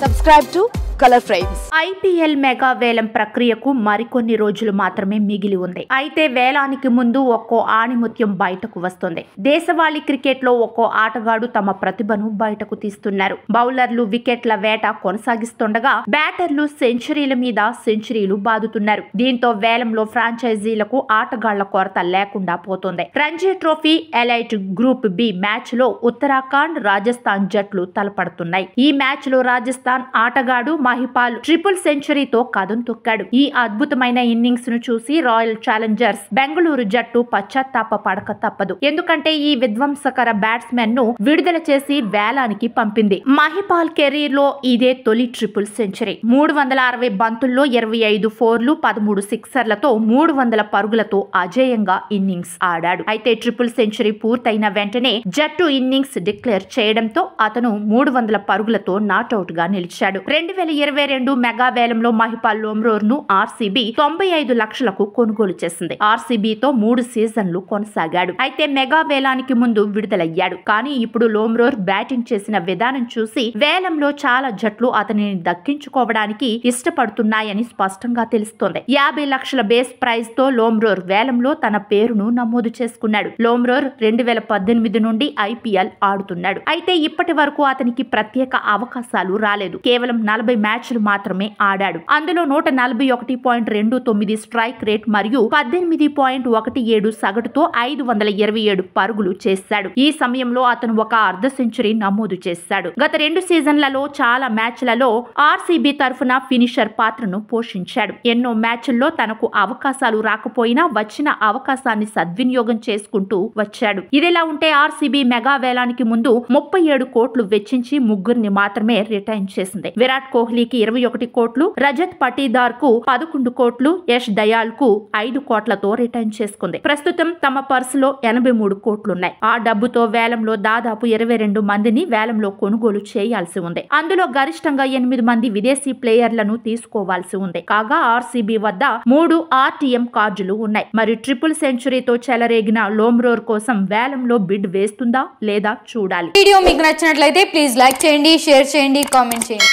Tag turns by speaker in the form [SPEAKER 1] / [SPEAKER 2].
[SPEAKER 1] Subscribe to Color Frames.
[SPEAKER 2] IPL mega వేలం ప్రక్రియకు మరికొన్ని రోజులు మాత్రమే మిగిలి ఉంది. అయితే వేలానికి ముందు ఒక్కో ఆణిముత్యం బయటకు వస్తుంది. దేశవాళీ క్రికెట్ లో ఒక్కో ఆటగాడు తమ ప్రతిభను బయటకు తీస్తున్నారు. బౌలర్లు వికెట్ల వేట కొనసాగిస్తుండగా బ్యాటర్లు సెంచరీల మీద సెంచరీలు బాదుతున్నారు. దీంతో వేలంలో ఫ్రాంచైజీలకు ఆటగాళ్ల కొరత లేకుండా పోతోంది. Ranji trophy elite group B match లో ఉత్తరాఖండ్ రాజస్థాన్ జట్లు తలపడుతున్నాయి. ఈ మ్యాచ్ లో రాజస్థాన్ ఆటగాడు మహిపాల్ ట్రిపుల్ సెంచరీతో కదం తొక్కాడు. ఈ అద్భుతమైన ఇన్నింగ్స్ ను చూసి రాయల్ ఛాలెంజర్స్ బెంగళూరు జట్టు పశ్చాత్తాప పడక తప్పదు. ఎందుకంటే ఈ విధ్వంసకర బ్యాట్స్మెన్ ను విడుదల చేసి వేలానికి పంపింది. మహిపాల్ కెరీర్ లో ఇదే తొలి ట్రిపుల్ సెంచరీ. 360 బంతుల్లో 25 ఫోర్లు 13 సిక్సర్లతో 300 పరుగులతో అజేయంగా ఇన్నింగ్స్ ఆడాడు. అయితే ట్రిపుల్ సెంచరీ పూర్తయిన వెంటనే జట్టు ఇన్నింగ్స్ డిక్లేర్ చేయడంతో అతను 300 పరుగులతో నాట్అవుట్ గా నిలిచాడు. 2022 మెగా వేలంలో మహిపాల్ లోమ్రోర్ ను ఆర్సీబీ 95 లక్షలకు కొనుగోలు చేసింది. ఆర్సీబీతో 3 సీజన్లు కొనసాగాడు. అయితే మెగా వేలానికి ముందు విడుదలయ్యాడు. కానీ ఇప్పుడు లోమ్రోర్ బ్యాటింగ్ చేసిన విధానం చూసి వేలంలో చాలా జట్లు అతనిని దక్కించుకోవడానికి ఇష్టపడుతున్నాయని స్పష్టంగా తెలుస్తోంది. 50 లక్షల బేస్ ప్రైజ్ తో లోమ్రోర్ వేలంలో తన పేరును నమోదు చేసుకున్నాడు. లోమ్రోర్ 2018 నుండి ఐపీఎల్ ఆడుతున్నాడు. అయితే ఇప్పటి వరకు అతనికి ప్రత్యేక అవకాశాలు రాలేదు. కేవలం 40 మ్యాచ్లు మాత్రమే ఆడాడు. అందులో 141.29 స్ట్రైక్ రేట్ మరియు 18.17 సగటుతో 527 పరుగులు చేశాడు. ఈ సమయంలో అతను ఒక అర్ధ సెంచరీ నమోదు చేశాడు. గత 2 సీజన్లలో చాలా మ్యాచ్లలో ఆర్సీబీ తరఫున ఫినిషర్ పాత్రను పోషించాడు. ఎన్నో మ్యాచ్ల్లో తనకు అవకాశాలు రాకపోయినా వచ్చిన అవకాశాన్ని సద్వినియోగం చేసుకుంటూ వచ్చాడు. ఇదిలా ఉంటే ఆర్సీబీ మెగా వేలానికి ముందు 37 కోట్లు వెచ్చించి ముగ్గురిని మాత్రమే రిటైన్ చేసింది. విరాట్ కోహ్లీకి 21 కోట్లు, రజత్ పటీదార్ కు 11 కోట్లు, యష్ దయాల్ కు 5 కోట్లతో రిటైన్ చేసుకుంది. ప్రస్తుతం తమ పర్సులో 83 కోట్లున్నాయి. ఆ డబ్బుతో వేలంలో దాదాపు 22 మందిని వేలంలో కొనుగోలు చేయాల్సి ఉంది. అందులో గరిష్టంగా 8 మంది విదేశీ ప్లేయర్లను తీసుకోవాల్సి ఉంది. కాగా ఆర్సీబీ వద్ద 3 ఆర్టీఎం కార్డులు ఉన్నాయి. మరి ట్రిపుల్ సెంచరీతో చెలరేగిన లోమ్రోర్ కోసం వేలంలో బిడ్ వేస్తుందా లేదా చూడాలి.
[SPEAKER 3] వీడియో మీకు నచ్చినట్లయితే ప్లీజ్ లైక్ చేయండి, షేర్ చేయండి, కామెంట్ చేయండి.